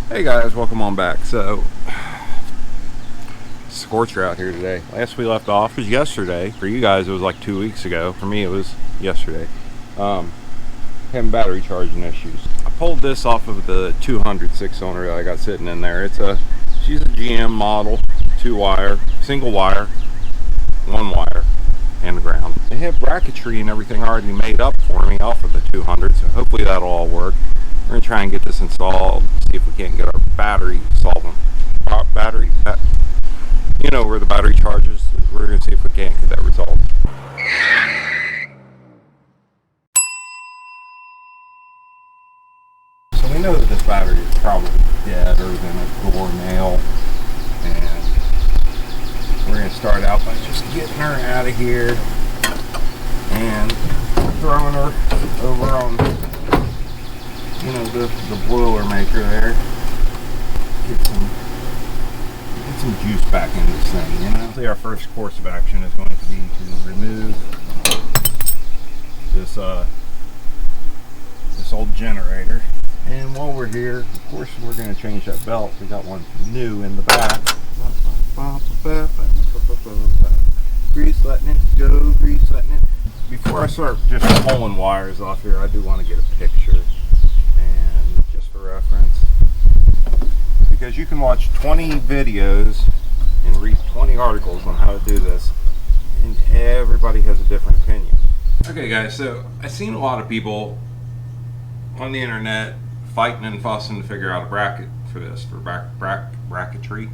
Hey guys, welcome on back. So, scorcher out here today. Last we left off was yesterday. For you guys, it was like 2 weeks ago. For me, it was yesterday. Having battery charging issues. I pulled this off of the 200 6-cylinder that I got sitting in there. She's a GM model, 2-wire, single wire, 1 wire, and the ground. They have bracketry and everything already made up for me off of the 200, so hopefully that'll all work. We're going to try and get this installed, see if we can't get our battery solvent. You know where the battery charges. We're going to see if we can't get that resolved. So we know that this battery is probably deader than a doornail. And we're going to start out by just getting her out of here and throwing her over on the boiler maker there. Get some juice back in this thing, So our first course of action is going to be to remove this old generator. And while we're here, of course, we're going to change that belt. We got one new in the back. Grease letting it go, grease letting it. Before I start just pulling wires off here, I do want to get a picture. And just for reference, because you can watch 20 videos and read 20 articles on how to do this, and everybody has a different opinion. Okay guys, so I've seen a lot of people on the internet fighting and fussing to figure out a bracket for this, for bracketry,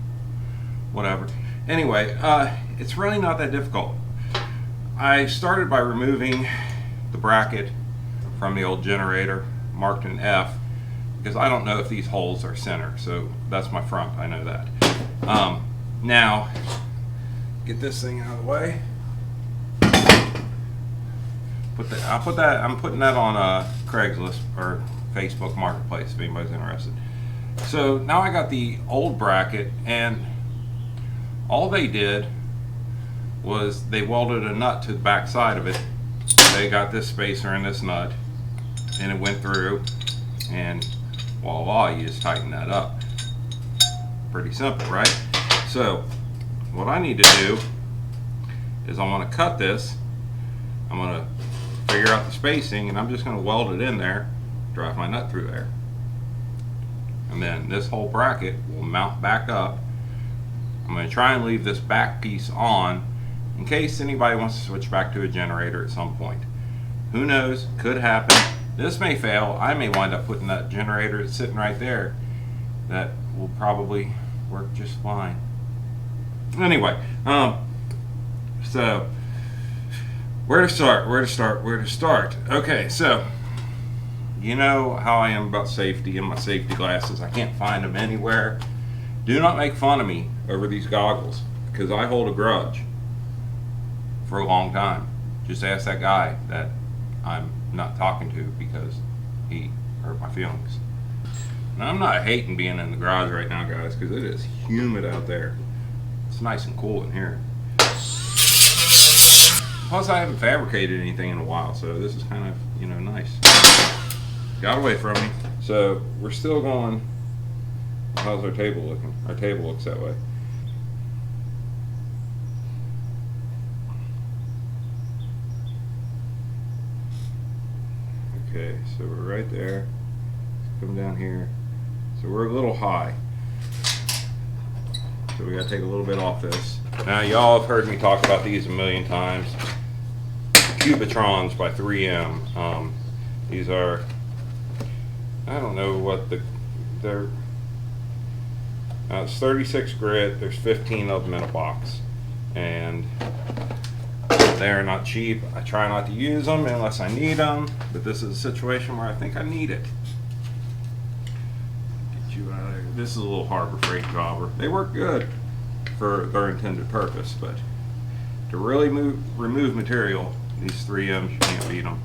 whatever. Anyway, it's really not that difficult. I started by removing the bracket from the old generator, marked an F, because I don't know if these holes are center, so that's my front, I know that. Now, get this thing out of the way. I'm putting that on Craigslist or Facebook Marketplace if anybody's interested. So now I got the old bracket, and all they did was they welded a nut to the back side of it. They got this spacer in this nut, and it went through, and voila, you just tighten that up. Pretty simple, right? So what I need to do is I want to cut this. I'm going to figure out the spacing, and I'm just going to weld it in there, drive my nut through there, and then this whole bracket will mount back up. I'm going to try and leave this back piece on in case anybody wants to switch back to a generator at some point. Who knows? Could happen. This may fail. I may wind up putting that generator that's sitting right there that will probably work just fine. Anyway, so where to start? Okay, so you know how I am about safety and my safety glasses. I can't find them anywhere. Do not make fun of me over these goggles, because I hold a grudge for a long time. Just ask that guy that I'm not talking to because he hurt my feelings. Now, I'm not hating being in the garage right now, guys, because it is humid out there. It's nice and cool in here. Plus, I haven't fabricated anything in a while, so this is kind of, nice. Got away from me. So we're still going. How's our table looking? Our table looks that way. Okay, so we're right there. Come down here. So we're a little high. So we gotta take a little bit off this. Now y'all have heard me talk about these a million times. Cubitrons by 3M. These are, I don't know what they're, it's 36 grit. There's 15 of them in a box. And they are not cheap. I try not to use them unless I need them, but this is a situation where I think I need it. Get you out of there. This is a little Harbor Freight jobber. They work good for their intended purpose, but to really remove material, these 3Ms, you can't beat them.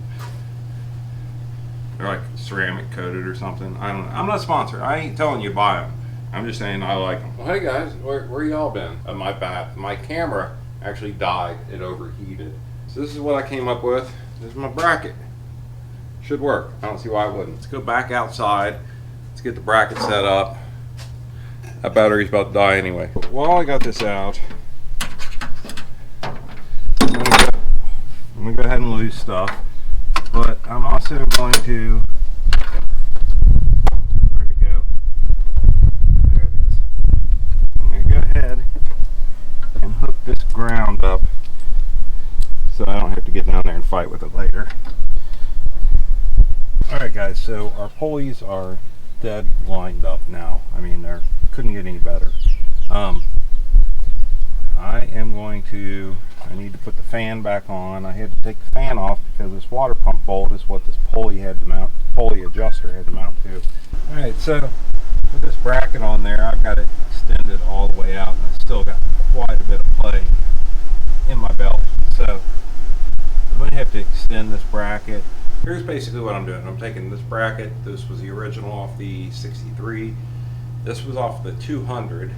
They're like ceramic coated or something. I don't know. I'm not sponsored. I ain't telling you buy them. I'm just saying I like them. Well, hey guys, where y'all been? My camera actually died. It overheated. So this is what I came up with. This is my bracket. Should work. I don't see why it wouldn't. Let's go back outside. Let's get the bracket set up. That battery's about to die anyway. While I got this out, I'm gonna go ahead and lose stuff, but I'm also going to, where'd it go? There it is. I'm gonna go ahead and hook this ground up so I don't have to get down there and fight with it later. Alright guys, so our pulleys are dead lined up now. I mean, they couldn't get any better. I need to put the fan back on. I had to take the fan off because this water pump bolt is what this pulley had to mount, pulley adjuster had to mount to. Alright, so with this bracket on there, I've got it extended all the way out, and I've still got quite a bit of play in my belt. So I'm going to have to extend this bracket. Here's basically what I'm doing. I'm taking this bracket. This was the original off the 63. This was off the 200.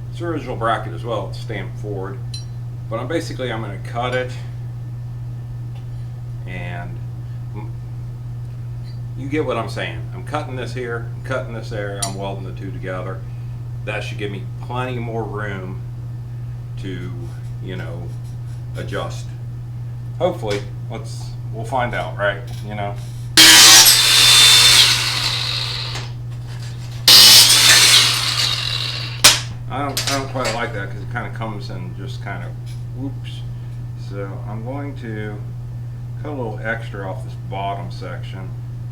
It's the original bracket as well. It's stamped Ford. But I'm going to cut it, and you get what I'm saying. I'm cutting this here, I'm cutting this there, I'm welding the two together. That should give me plenty more room to, you know, adjust. Hopefully, we'll find out, right? You know. I don't quite like that because it kind of comes and just kind of whoops. So I'm going to cut a little extra off this bottom section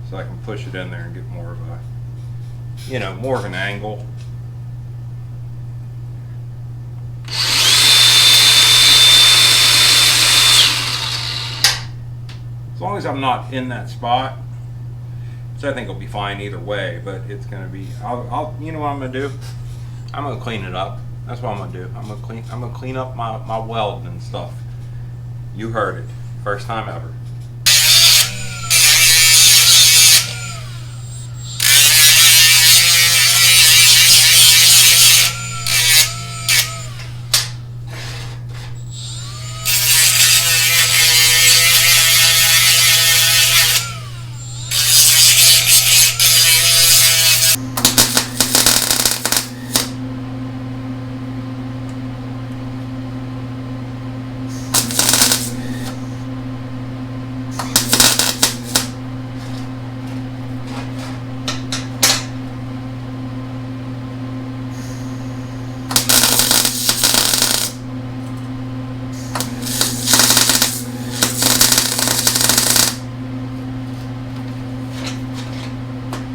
so I can push it in there and get more of a, you know, more of an angle. As long as I'm not in that spot, which I think will be fine either way, but it's going to be, you know what I'm going to do? I'm going to clean it up. That's what I'm going to do. I'm going to clean up my welding and stuff. You heard it. First time ever.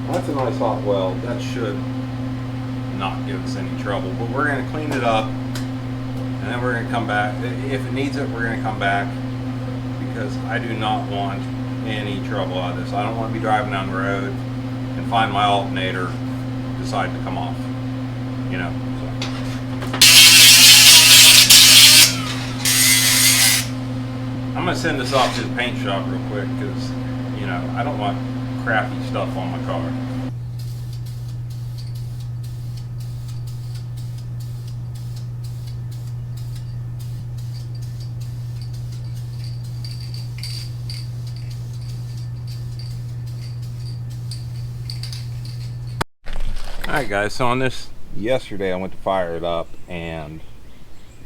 That's a nice hot weld. That should not give us any trouble, but we're going to clean it up, and then we're going to come back. If it needs it, we're going to come back, because I do not want any trouble out of this. I don't want to be driving down the road and find my alternator decide to come off, you know. I'm going to send this off to the paint shop real quick, because, you know, I don't want crappy stuff on my car. Alright guys, so on this, yesterday I went to fire it up, and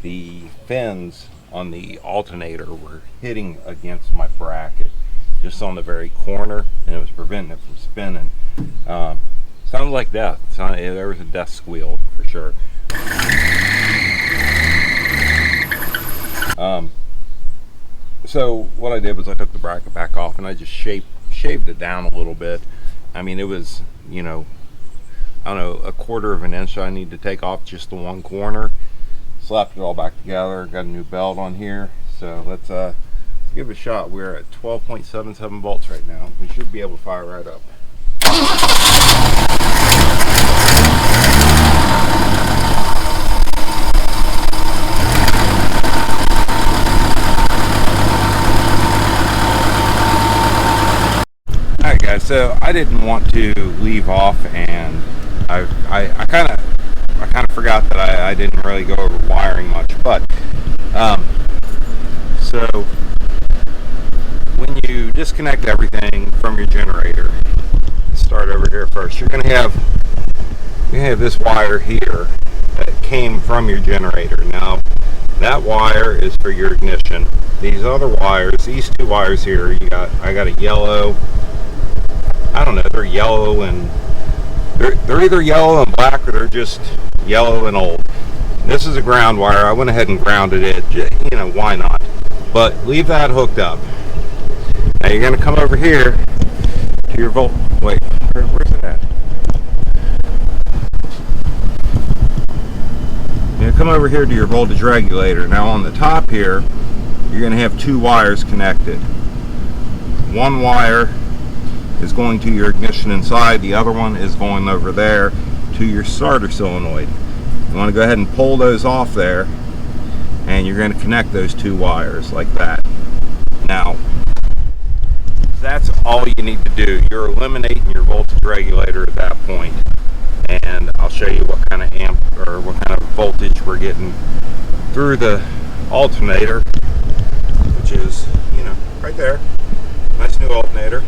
the fins on the alternator were hitting against my bracket just on the very corner, and it was preventing it from spinning. Sounded like death. There was a death squeal for sure. So what I did was I took the bracket back off, and I just shaved it down a little bit. I mean, it was, you know, I don't know, a quarter of an inch I need to take off just the one corner. Slapped it all back together. Got a new belt on here. So let's give it a shot. We're at 12.77 volts right now. We should be able to fire right up. Alright guys, so I didn't want to leave off, and I kind of forgot that I didn't really go over wiring much, but so when you disconnect everything from your generator, let's start over here first. You're going to have you have this wire here that came from your generator. Now that wire is for your ignition. These other wires, these two wires here, I got a yellow, I don't know, they're yellow and they're either yellow and black, or they're just yellow and old. This is a ground wire. I went ahead and grounded it, you know, why not? But leave that hooked up. Now you're going to come over here to your where's it at? You're going to come over here to your voltage regulator. Now on the top here, you're going to have two wires connected. One wire is going to your ignition inside, the other one is going over there to your starter solenoid. You want to go ahead and pull those off there, and you're going to connect those two wires like that. Now that's all you need to do. You're eliminating your voltage regulator at that point, and I'll show you what kind of amp or what kind of voltage we're getting through the alternator, which is, you know, right there. Nice new alternator.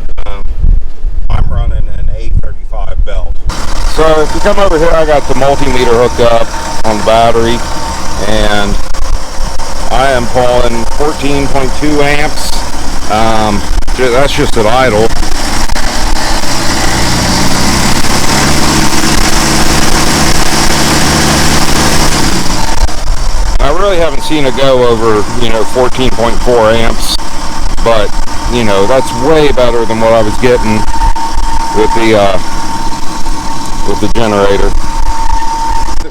I'm running an A35 belt. So if you come over here, I got the multimeter hooked up on the battery, and I am pulling 14.2 amps. That's just at idle. I really haven't seen it go over, you know, 14.4 amps, but you know, that's way better than what I was getting with the generator.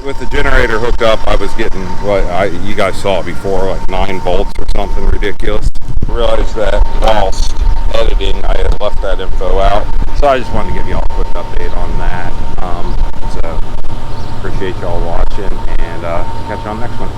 With the generator hooked up, I was getting what you guys saw before, like 9 volts or something ridiculous. I realized that whilst editing, I had left that info out, so I just wanted to give you all a quick update on that. So appreciate y'all watching, and catch you on the next one.